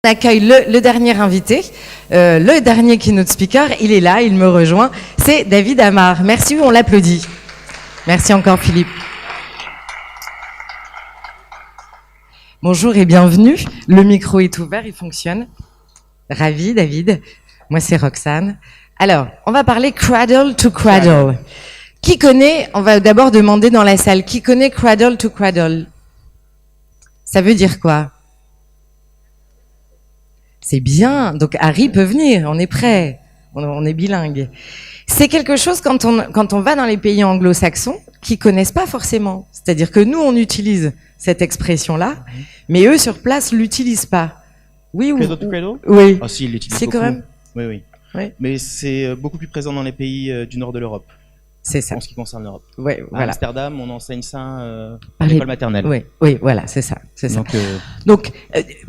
On accueille le dernier invité, le dernier keynote speaker. Il est là, il me rejoint. C'est David Amar. Merci, on l'applaudit. Merci encore, Philippe. Bonjour et bienvenue. Le micro est ouvert, il fonctionne. Ravi, David. Moi, c'est Roxane. Alors, on va parler Cradle to Cradle. Qui connaît, on va d'abord demander dans la salle, qui connaît Cradle to Cradle? Ça veut dire quoi? C'est bien. Donc Harry peut venir, on est prêt. On est bilingue. C'est quelque chose quand on va dans les pays anglo-saxons qui connaissent pas forcément. C'est-à-dire que nous, on utilise cette expression-là, mais eux, sur place, l'utilisent pas. Oui ou Cradle to Cradle? Oui. Ah si, ils l'utilisent C'est beaucoup. quand même. Oui. Oui. Mais c'est beaucoup plus présent dans les pays du nord de l'Europe. C'est ça. En ce qui concerne l'Europe. Oui, À voilà. Amsterdam, on enseigne ça à l'école maternelle. Oui, voilà, c'est ça. Donc,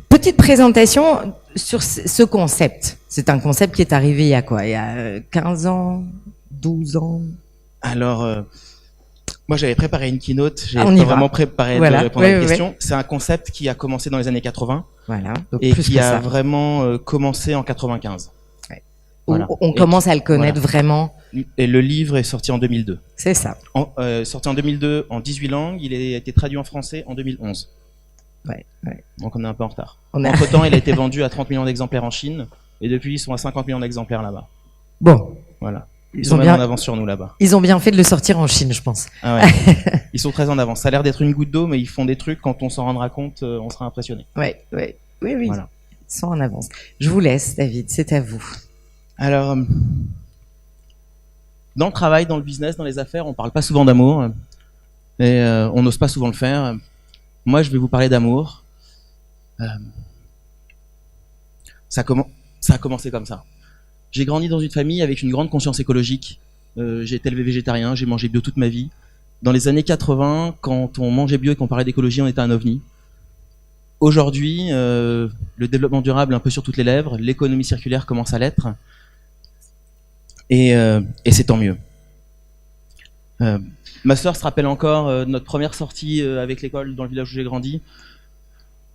Petite présentation sur ce concept. C'est un concept qui est arrivé il y a quoi? Il y a 15 ans, 12 ans? alors, moi j'avais préparé une keynote, j'ai On pas y va. vraiment préparé Voilà. de répondre à la Oui. question. C'est un concept qui a commencé dans les années 80 Voilà. Donc et plus qui que a ça. vraiment commencé en 95. Voilà. On commence à le connaître vraiment. Et le livre est sorti en 2002. C'est ça. Sorti en 2002 en 18 langues, il a été traduit en français en 2011. Ouais. Donc on est un peu en retard. On est- Entre-temps, il a été vendu à 30 millions d'exemplaires en Chine, et depuis, ils sont à 50 millions d'exemplaires là-bas. Bon. Voilà. Ils Ils sont ont même bien- en avance sur nous là-bas. Ils ont bien fait de le sortir en Chine, je pense. Ah ouais. Ils sont très en avance. Ça a l'air d'être une goutte d'eau, mais ils font des trucs, quand on s'en rendra compte, on sera impressionné. Oui. Voilà. Ils sont en avance. Je vous laisse, David, c'est à vous. Alors, dans le travail, dans le business, dans les affaires, on parle pas souvent d'amour, et on n'ose pas souvent le faire. Moi, je vais vous parler d'amour. Ça a commencé comme ça. J'ai grandi dans une famille avec une grande conscience écologique. J'ai été élevé végétarien, j'ai mangé bio toute ma vie. Dans les années 80, quand on mangeait bio et qu'on parlait d'écologie, on était un ovni. Aujourd'hui, le développement durable est un peu sur toutes les lèvres, l'économie circulaire commence à l'être, et c'est tant mieux. Ma sœur se rappelle encore notre première sortie avec l'école dans le village où j'ai grandi.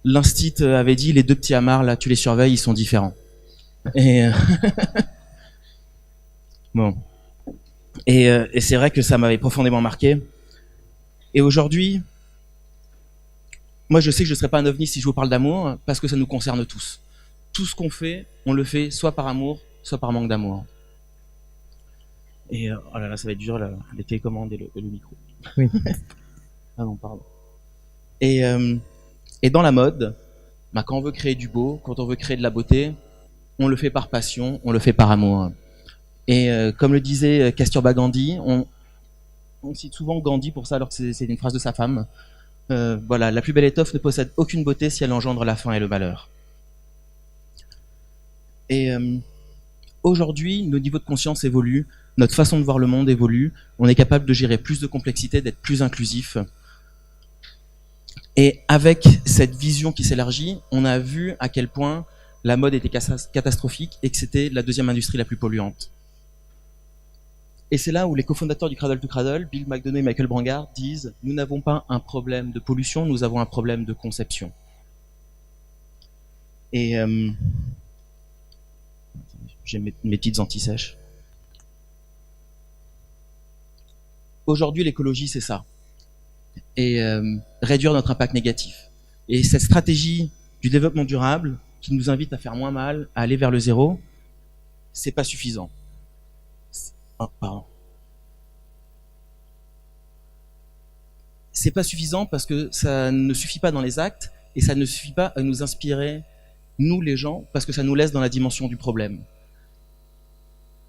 L'instit avait dit, les deux petits amarres là, tu les surveilles, ils sont différents. Et bon. Et c'est vrai que ça m'avait profondément marqué. Et aujourd'hui, moi je sais que je ne serai pas un ovni si je vous parle d'amour, parce que ça nous concerne tous. Tout ce qu'on fait, on le fait soit par amour, soit par manque d'amour. Et oh là là, ça va être dur les télécommandes et le micro. Oui. Ah non, pardon. Et dans la mode, quand on veut créer du beau, quand on veut créer de la beauté, on le fait par passion, on le fait par amour. Et comme le disait Kasturba Gandhi, on cite souvent Gandhi pour ça, alors que c'est une phrase de sa femme. Voilà, la plus belle étoffe ne possède aucune beauté si elle engendre la faim et le malheur. Et aujourd'hui, nos niveaux de conscience évoluent, notre façon de voir le monde évolue, on est capable de gérer plus de complexité, d'être plus inclusif. Et avec cette vision qui s'élargit, on a vu à quel point la mode était catastrophique et que c'était la deuxième industrie la plus polluante. Et c'est là où les cofondateurs du Cradle to Cradle, Bill McDonough et Michael Brangard, disent « Nous n'avons pas un problème de pollution, nous avons un problème de conception. » Et j'ai mes petites anti-sèches. Aujourd'hui, l'écologie, c'est ça. Et réduire notre impact négatif. Et cette stratégie du développement durable, qui nous invite à faire moins mal, à aller vers le zéro, c'est pas suffisant. C'est pas suffisant parce que ça ne suffit pas dans les actes et ça ne suffit pas à nous inspirer, nous les gens, parce que ça nous laisse dans la dimension du problème.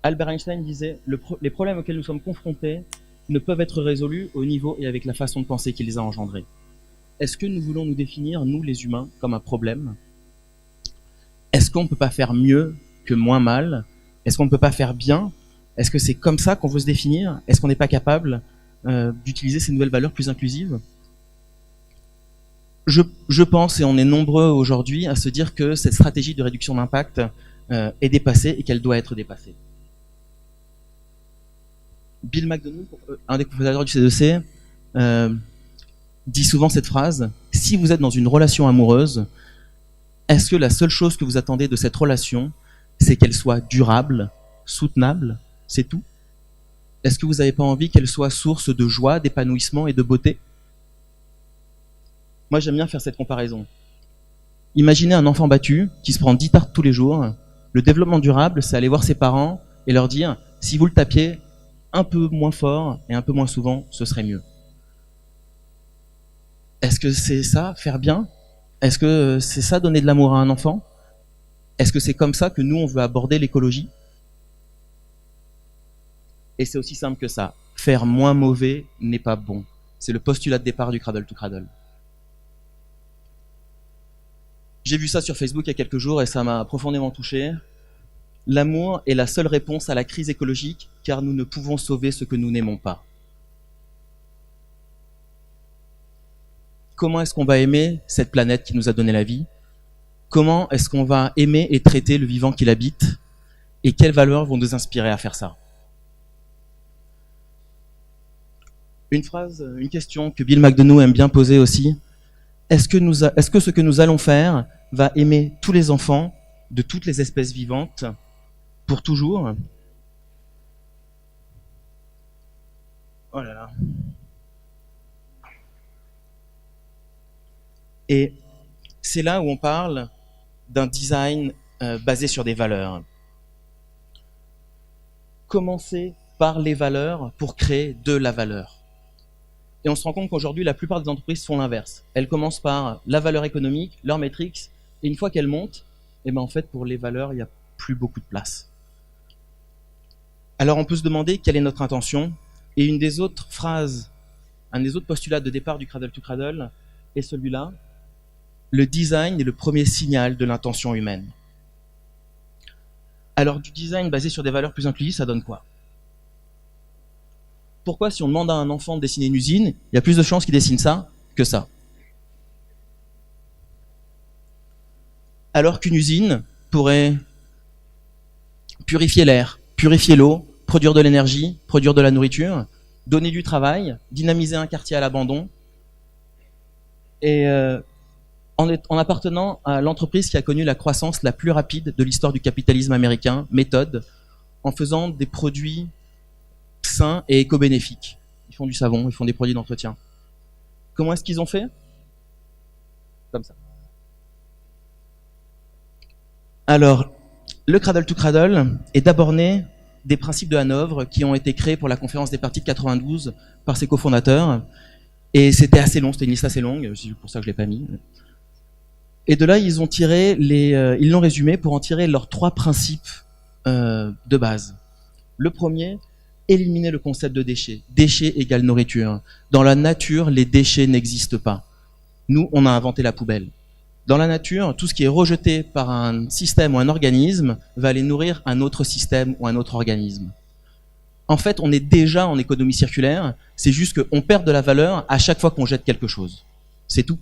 Albert Einstein disait les problèmes auxquels nous sommes confrontés ne peuvent être résolus au niveau et avec la façon de penser qui les a engendrés. Est-ce que nous voulons nous définir, nous les humains, comme un problème? Est-ce qu'on ne peut pas faire mieux que moins mal? Est-ce qu'on ne peut pas faire bien? Est-ce que c'est comme ça qu'on veut se définir? Est-ce qu'on n'est pas capable d'utiliser ces nouvelles valeurs plus inclusives? Je pense, et on est nombreux aujourd'hui, à se dire que cette stratégie de réduction d'impact est dépassée et qu'elle doit être dépassée. Bill McDonough, un des cofondateurs du C2C, dit souvent cette phrase: si vous êtes dans une relation amoureuse, Est-ce que la seule chose que vous attendez de cette relation, c'est qu'elle soit durable, soutenable, c'est tout? Est-ce que vous n'avez pas envie qu'elle soit source de joie, d'épanouissement et de beauté? Moi, j'aime bien faire cette comparaison. Imaginez un enfant battu qui se prend 10 tartes tous les jours. Le développement durable, c'est aller voir ses parents et leur dire « si vous le tapiez un peu moins fort et un peu moins souvent, ce serait mieux ». Est-ce que c'est ça, faire bien? Est-ce que c'est ça, donner de l'amour à un enfant? Est-ce que c'est comme ça que nous, on veut aborder l'écologie? Et c'est aussi simple que ça. Faire moins mauvais n'est pas bon. C'est le postulat de départ du Cradle to Cradle. J'ai vu ça sur Facebook il y a quelques jours et ça m'a profondément touché. L'amour est la seule réponse à la crise écologique, car nous ne pouvons sauver ce que nous n'aimons pas. Comment est-ce qu'on va aimer cette planète qui nous a donné la vie? Comment est-ce qu'on va aimer et traiter le vivant qui l'habite? Et quelles valeurs vont nous inspirer à faire ça? Une question que Bill McDonough aime bien poser aussi. Est-ce que ce que nous allons faire va aimer tous les enfants de toutes les espèces vivantes pour toujours? Oh là là. Et c'est là où on parle d'un design basé sur des valeurs. Commencer par les valeurs pour créer de la valeur. Et on se rend compte qu'aujourd'hui, la plupart des entreprises font l'inverse. Elles commencent par la valeur économique, leur métriques, et une fois qu'elles montent, et ben en fait, pour les valeurs, il n'y a plus beaucoup de place. Alors on peut se demander quelle est notre intention, et une des autres phrases, un des autres postulats de départ du Cradle to Cradle est celui-là. Le design est le premier signal de l'intention humaine. Alors du design basé sur des valeurs plus inclusives, ça donne quoi? Pourquoi, si on demande à un enfant de dessiner une usine, il y a plus de chances qu'il dessine ça que ça? Alors qu'une usine pourrait purifier l'air, purifier l'eau, produire de l'énergie, produire de la nourriture, donner du travail, dynamiser un quartier à l'abandon, et en appartenant à l'entreprise qui a connu la croissance la plus rapide de l'histoire du capitalisme américain, Méthode, en faisant des produits sains et éco-bénéfiques. Ils font du savon, ils font des produits d'entretien. Comment est-ce qu'ils ont fait? Comme ça. Alors, le Cradle to Cradle est d'abord né des principes de Hanovre qui ont été créés pour la conférence des partis de 92 par ses cofondateurs. Et c'était assez long, c'était une liste assez longue, c'est pour ça que je l'ai pas mis. Et de là, ils l'ont résumé pour en tirer leurs 3 principes de base. Le premier, éliminer le concept de déchets. Déchets égale nourriture. Dans la nature, les déchets n'existent pas. Nous, on a inventé la poubelle. Dans la nature, tout ce qui est rejeté par un système ou un organisme va aller nourrir un autre système ou un autre organisme. En fait, on est déjà en économie circulaire, c'est juste qu'on perd de la valeur à chaque fois qu'on jette quelque chose. C'est tout.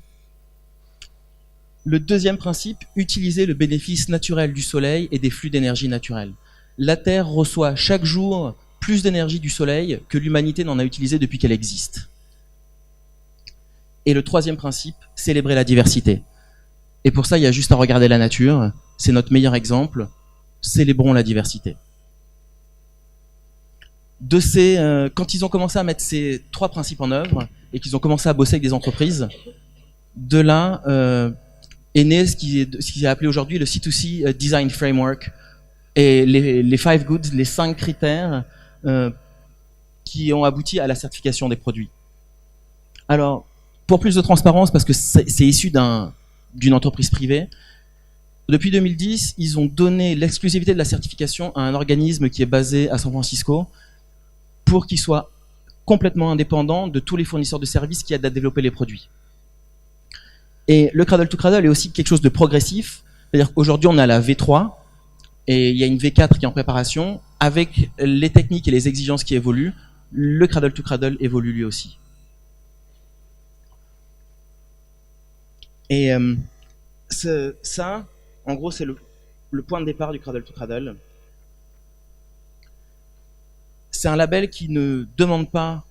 Le deuxième principe, utiliser le bénéfice naturel du soleil et des flux d'énergie naturelle. La Terre reçoit chaque jour plus d'énergie du soleil que l'humanité n'en a utilisé depuis qu'elle existe. Et le troisième principe, célébrer la diversité. Et pour ça, il y a juste à regarder la nature, c'est notre meilleur exemple, célébrons la diversité. Quand ils ont commencé à mettre ces 3 principes en œuvre, et qu'ils ont commencé à bosser avec des entreprises, de là est né ce qui est appelé aujourd'hui le C2C Design Framework, et les 5 goods, les 5 critères qui ont abouti à la certification des produits. Alors, pour plus de transparence, parce que c'est issu d'une entreprise privée, depuis 2010, ils ont donné l'exclusivité de la certification à un organisme qui est basé à San Francisco pour qu'il soit complètement indépendant de tous les fournisseurs de services qui aident à développer les produits. Et le Cradle to Cradle est aussi quelque chose de progressif, c'est-à-dire qu'aujourd'hui on a la V3 et il y a une V4 qui est en préparation. Avec les techniques et les exigences qui évoluent, le Cradle to Cradle évolue lui aussi. Et ça, en gros, c'est le point de départ du Cradle to Cradle. C'est un label qui ne demande pas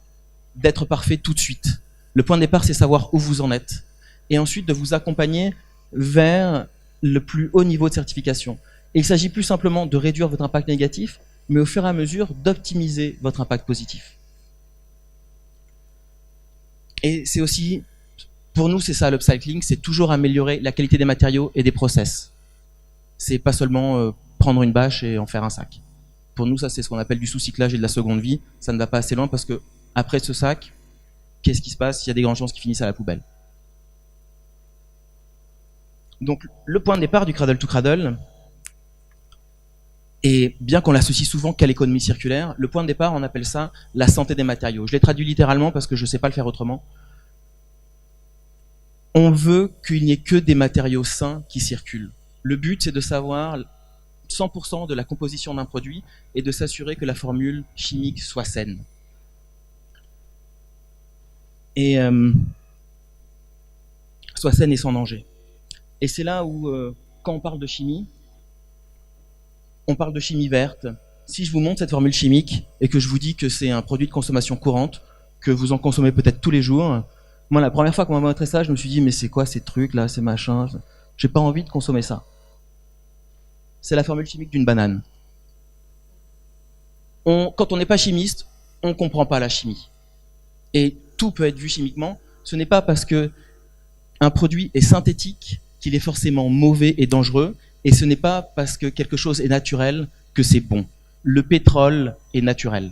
d'être parfait tout de suite. Le point de départ, c'est savoir où vous en êtes. Et ensuite, de vous accompagner vers le plus haut niveau de certification. Et il s'agit plus simplement de réduire votre impact négatif, mais au fur et à mesure d'optimiser votre impact positif. Et c'est aussi, pour nous, c'est ça l'upcycling, c'est toujours améliorer la qualité des matériaux et des process. C'est pas seulement prendre une bâche et en faire un sac. Pour nous, ça c'est ce qu'on appelle du sous-cyclage et de la seconde vie. Ça ne va pas assez loin parce que après ce sac, qu'est-ce qui se passe? Il y a des grandes chances qu'ils finissent à la poubelle. Donc le point de départ du cradle to cradle, et bien qu'on l'associe souvent qu'à l'économie circulaire, le point de départ, on appelle ça la santé des matériaux. Je l'ai traduit littéralement parce que je ne sais pas le faire autrement. On veut qu'il n'y ait que des matériaux sains qui circulent. Le but, c'est de savoir 100% de la composition d'un produit et de s'assurer que la formule chimique soit saine. Et soit saine et sans danger. Et c'est là où, quand on parle de chimie, on parle de chimie verte. Si je vous montre cette formule chimique et que je vous dis que c'est un produit de consommation courante, que vous en consommez peut-être tous les jours, moi la première fois qu'on m'a montré ça, je me suis dit mais c'est quoi ces trucs là, ces machins, j'ai pas envie de consommer ça. C'est la formule chimique d'une banane. Quand on n'est pas chimiste, on comprend pas la chimie. Et tout peut être vu chimiquement. Ce n'est pas parce que un produit est synthétique qu'il est forcément mauvais et dangereux. Et ce n'est pas parce que quelque chose est naturel que c'est bon. Le pétrole est naturel. Et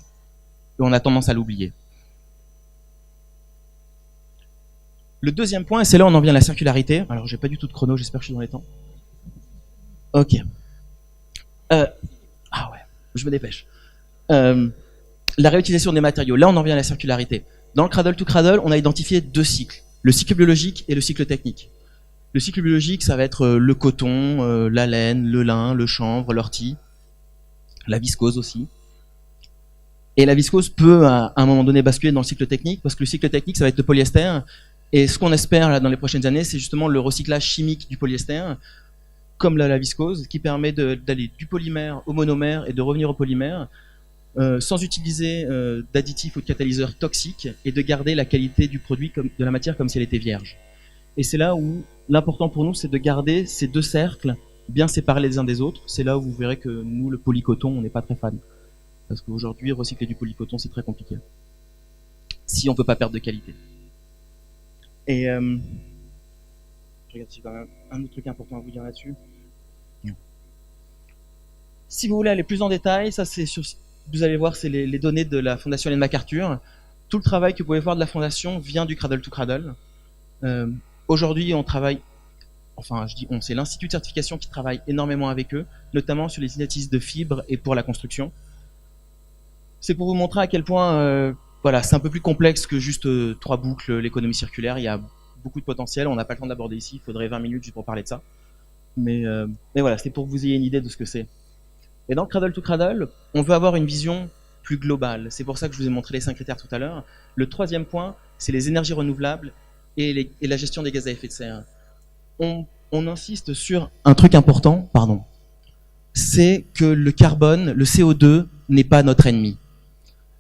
on a tendance à l'oublier. Le deuxième point, et c'est là où on en vient à la circularité. Alors, j'ai pas du tout de chrono, j'espère que je suis dans les temps. Ok. Ah ouais, je me dépêche. La réutilisation des matériaux. Là, on en vient à la circularité. Dans le cradle to cradle, on a identifié 2 cycles. Le cycle biologique et le cycle technique. Le cycle biologique, ça va être le coton, la laine, le lin, le chanvre, l'ortie, la viscose aussi. Et la viscose peut, à un moment donné, basculer dans le cycle technique, parce que le cycle technique, ça va être le polyester. Et ce qu'on espère là, dans les prochaines années, c'est justement le recyclage chimique du polyester, comme la viscose, qui permet d'aller du polymère au monomère et de revenir au polymère, sans utiliser d'additifs ou de catalyseurs toxiques, et de garder la qualité du produit, de la matière, comme si elle était vierge. Et c'est là où l'important pour nous, c'est de garder ces 2 cercles bien séparés les uns des autres. C'est là où vous verrez que nous, le polycoton, on n'est pas très fan. Parce qu'aujourd'hui, recycler du polycoton, c'est très compliqué. Si on ne peut pas perdre de qualité. Et je regarde si j'ai quand même un autre truc important à vous dire là-dessus. Si vous voulez aller plus en détail, ça c'est sur, vous allez voir, c'est les données de la Fondation Ellen MacArthur. Tout le travail que vous pouvez voir de la Fondation vient du Cradle to Cradle. Aujourd'hui, on travaille, enfin je dis on, c'est l'Institut de certification qui travaille énormément avec eux, notamment sur les initiatives de fibres et pour la construction. C'est pour vous montrer à quel point voilà, c'est un peu plus complexe que juste 3 boucles, l'économie circulaire. Il y a beaucoup de potentiel, on n'a pas le temps d'aborder ici, il faudrait 20 minutes juste pour parler de ça. Mais voilà, c'est pour que vous ayez une idée de ce que c'est. Et dans le Cradle to Cradle, on veut avoir une vision plus globale. C'est pour ça que je vous ai montré les 5 critères tout à l'heure. Le 3e point, c'est les énergies renouvelables et la gestion des gaz à effet de serre. On insiste sur un truc important, pardon, c'est que le carbone, le CO2, n'est pas notre ennemi.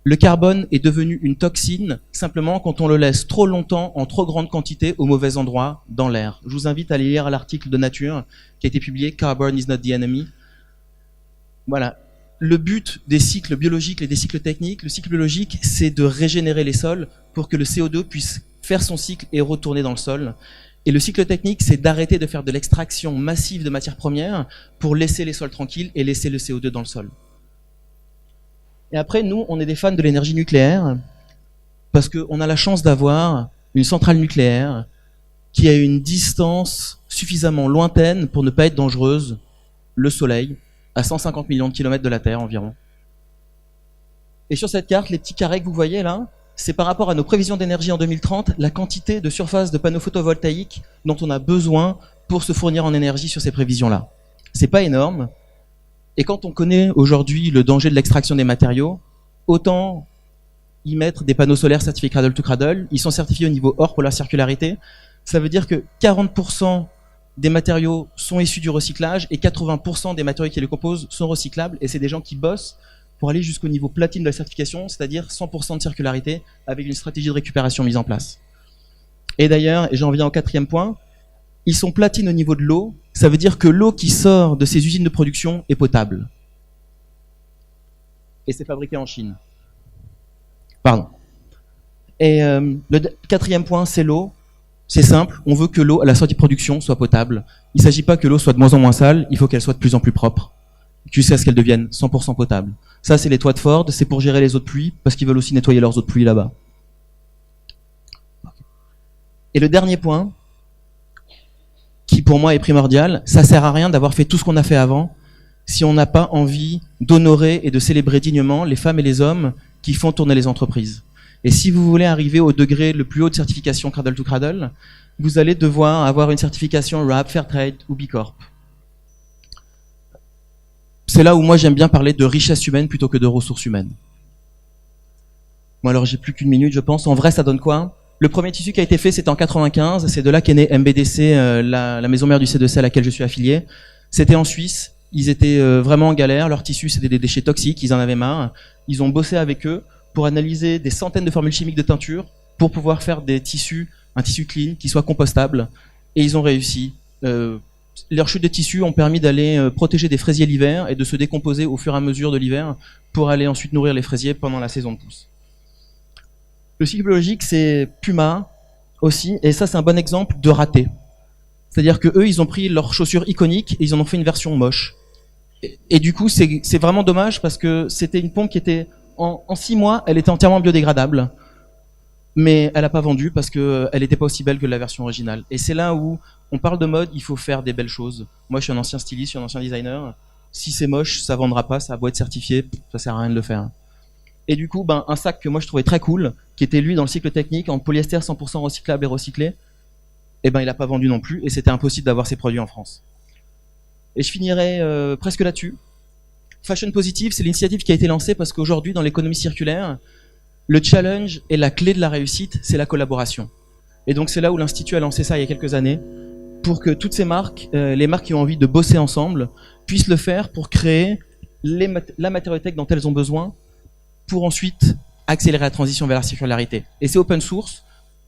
Le carbone est devenu une toxine simplement quand on le laisse trop longtemps en trop grande quantité au mauvais endroit dans l'air. Je vous invite à aller lire l'article de Nature qui a été publié, Carbon is not the enemy. Voilà. Le but des cycles biologiques et des cycles techniques, le cycle biologique, c'est de régénérer les sols pour que le CO2 puisse faire son cycle et retourner dans le sol. Et le cycle technique, c'est d'arrêter de faire de l'extraction massive de matières premières pour laisser les sols tranquilles et laisser le CO2 dans le sol. Et après, nous, on est des fans de l'énergie nucléaire parce qu'on a la chance d'avoir une centrale nucléaire qui a une distance suffisamment lointaine pour ne pas être dangereuse, le Soleil, à 150 millions de kilomètres de la Terre environ. Et sur cette carte, les petits carrés que vous voyez là, c'est par rapport à nos prévisions d'énergie en 2030, la quantité de surface de panneaux photovoltaïques dont on a besoin pour se fournir en énergie sur ces prévisions-là. C'est pas énorme. Et quand on connaît aujourd'hui le danger de l'extraction des matériaux, autant y mettre des panneaux solaires certifiés Cradle to Cradle. Ils sont certifiés au niveau OR pour la circularité. Ça veut dire que 40% des matériaux sont issus du recyclage et 80% des matériaux qui les composent sont recyclables. Et c'est des gens qui bossent pour aller jusqu'au niveau platine de la certification, c'est-à-dire 100% de circularité avec une stratégie de récupération mise en place. Et d'ailleurs, et j'en viens au 4e point, ils sont platines au niveau de l'eau. Ça veut dire que l'eau qui sort de ces usines de production est potable. Et c'est fabriqué en Chine. Pardon. Et le quatrième point, c'est l'eau. C'est simple, on veut que l'eau à la sortie de production soit potable. Il ne s'agit pas que l'eau soit de moins en moins sale, il faut qu'elle soit de plus en plus propre, jusqu'à ce qu'elle devienne 100% potable. Ça, c'est les toits de Ford, c'est pour gérer les eaux de pluie, parce qu'ils veulent aussi nettoyer leurs eaux de pluie là-bas. Et le dernier point, qui pour moi est primordial, ça sert à rien d'avoir fait tout ce qu'on a fait avant, si on n'a pas envie d'honorer et de célébrer dignement les femmes et les hommes qui font tourner les entreprises. Et si vous voulez arriver au degré le plus haut de certification Cradle to Cradle, vous allez devoir avoir une certification RAP, Fairtrade ou B Corp. C'est là où moi j'aime bien parler de richesse humaine plutôt que de ressources humaines. Bon alors j'ai plus qu'une minute je pense. En vrai ça donne quoi? Le premier tissu qui a été fait c'était en 95, c'est de là qu'est né MBDC, la maison mère du C2C à laquelle je suis affilié. C'était en Suisse, ils étaient vraiment en galère, leur tissu c'était des déchets toxiques, ils en avaient marre. Ils ont bossé avec eux pour analyser des centaines de formules chimiques de teinture pour pouvoir faire des tissus, un tissu clean qui soit compostable. Et ils ont réussi. Leurs chutes de tissus ont permis d'aller protéger des fraisiers l'hiver et de se décomposer au fur et à mesure de l'hiver pour aller ensuite nourrir les fraisiers pendant la saison de pousse. Le cycle biologique, c'est Puma aussi, et ça c'est un bon exemple de raté. C'est-à-dire que eux, ils ont pris leurs chaussures iconiques et ils en ont fait une version moche. Et du coup, c'est vraiment dommage parce que c'était une pompe qui était en 6 mois, elle était entièrement biodégradable, mais elle n'a pas vendu parce qu'elle n'était pas aussi belle que la version originale. Et c'est là où on parle de mode, il faut faire des belles choses. Moi, je suis un ancien styliste, je suis un ancien designer. Si c'est moche, ça vendra pas, ça a beau être certifié, ça sert à rien de le faire. Et du coup, un sac que moi je trouvais très cool, qui était lui dans le cycle technique, en polyester 100% recyclable et recyclé, il n'a pas vendu non plus, et c'était impossible d'avoir ces produits en France. Et je finirai presque là-dessus. Fashion Positive, c'est l'initiative qui a été lancée parce qu'aujourd'hui, dans l'économie circulaire, le challenge et la clé de la réussite, c'est la collaboration. Et donc c'est là où l'Institut a lancé ça il y a quelques années, pour que toutes ces marques, les marques qui ont envie de bosser ensemble, puissent le faire pour créer la matériothèque dont elles ont besoin, pour ensuite accélérer la transition vers la circularité. Et c'est open source,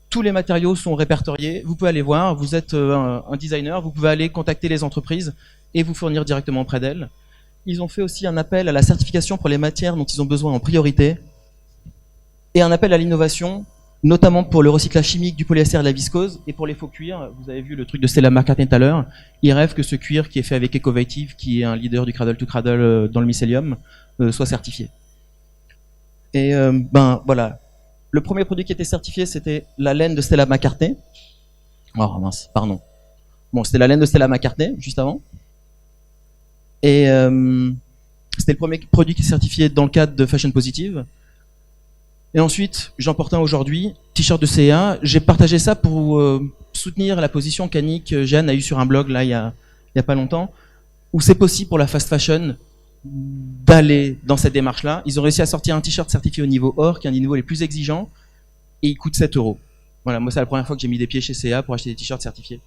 tous les matériaux sont répertoriés, vous pouvez aller voir, vous êtes un designer, vous pouvez aller contacter les entreprises et vous fournir directement auprès d'elles. Ils ont fait aussi un appel à la certification pour les matières dont ils ont besoin en priorité, et un appel à l'innovation, notamment pour le recyclage chimique du polyester et de la viscose, et pour les faux cuirs. Vous avez vu le truc de Stella McCartney tout à l'heure. Ils rêvent que ce cuir qui est fait avec Ecovative, qui est un leader du Cradle to Cradle dans le mycélium, soit certifié. Et voilà. Le premier produit qui était certifié, c'était la laine de Stella McCartney. Oh mince, pardon. Bon, c'était la laine de Stella McCartney, juste avant. Et c'était le premier produit qui est certifié dans le cadre de Fashion Positive. Et ensuite, j'en porte un aujourd'hui, t-shirt de CA. J'ai partagé ça pour soutenir la position qu'Annick Jeanne a eue sur un blog là il y a pas longtemps, où c'est possible pour la fast fashion d'aller dans cette démarche-là. Ils ont réussi à sortir un t-shirt certifié au niveau or, qui est un des niveaux les plus exigeants, et il coûte 7 €. Voilà, moi c'est la première fois que j'ai mis des pieds chez CA pour acheter des t-shirts certifiés.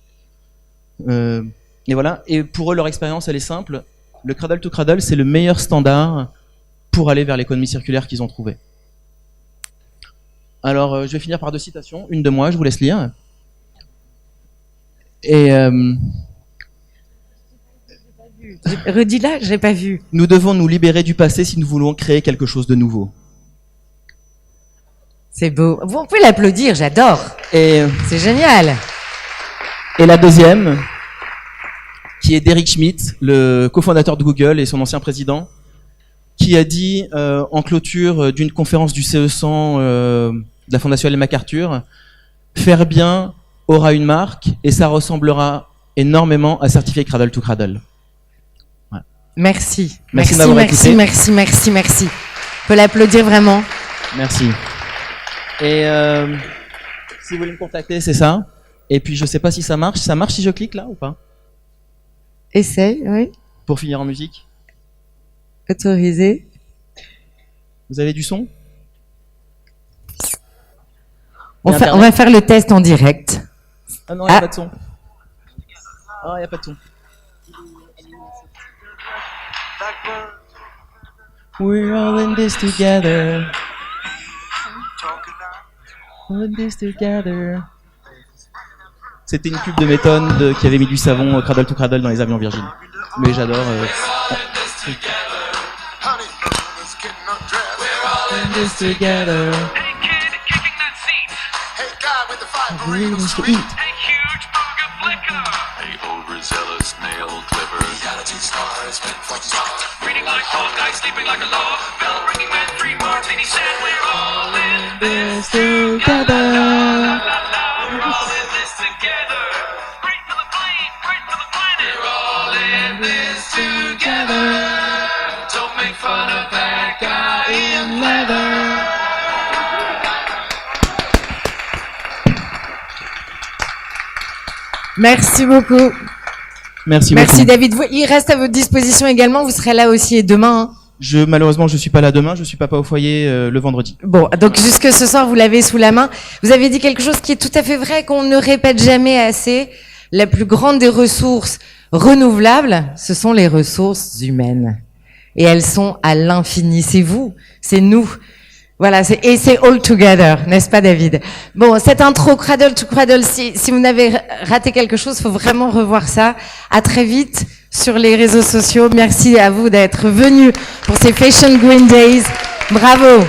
Et voilà. Et pour eux, leur expérience, elle est simple. Le Cradle to Cradle, c'est le meilleur standard pour aller vers l'économie circulaire qu'ils ont trouvé. Alors, je vais finir par 2 citations. Une de moi, je vous laisse lire. Et redis-la, j'ai pas vu. Nous devons nous libérer du passé si nous voulons créer quelque chose de nouveau. C'est beau. Vous pouvez l'applaudir, j'adore. Et c'est génial. Et la deuxième, qui est d'Eric Schmidt, le cofondateur de Google et son ancien président, qui a dit en clôture d'une conférence du CE100 de la Fondation Ellen MacArthur, faire bien aura une marque et ça ressemblera énormément à certifié Cradle to Cradle. Voilà. Merci. Merci, merci. On peut l'applaudir vraiment. Merci. Et si vous voulez me contacter, c'est ça. Et puis je sais pas si ça marche. Ça marche si je clique là ou pas? Essaye, oui. Pour finir en musique. Autorisé. Vous avez du son? On va faire le test en direct. Ah non, il n'y a pas de son. Ah, il n'y a pas de son. We're all in this together. All in this together. C'était une pub de Méthode qui avait mis du savon Cradle to Cradle dans les avions Virgin. Mais j'adore. This together. Hey kid, kicking that seat. Hey guy with the five Burritos to eat. Hey huge burger flicker. Hey, overzealous nail clipper. reality stars, men from stars. Reading like tall guys, sleeping like a log. Bell ringing when 3 martinis said we're all in this Together. We're all in this together. Great for the plane, great for the planet. We're all in this together. Don't make fun of that guy in leather. Merci beaucoup. Merci Merci beaucoup. David. Il reste à votre disposition également. Vous serez là aussi demain. Hein. Malheureusement, je suis pas là demain. Je suis papa au foyer le vendredi. Bon, donc jusque ce soir, vous l'avez sous la main. Vous avez dit quelque chose qui est tout à fait vrai, qu'on ne répète jamais assez. La plus grande des ressources renouvelables, ce sont les ressources humaines. Et elles sont à l'infini. C'est vous, c'est nous. Voilà, et c'est all together, n'est-ce pas David? Bon, cette intro Cradle to Cradle, si vous n'avez raté quelque chose, faut vraiment revoir ça. À très vite sur les réseaux sociaux. Merci à vous d'être venus pour ces Fashion Green Days. Bravo!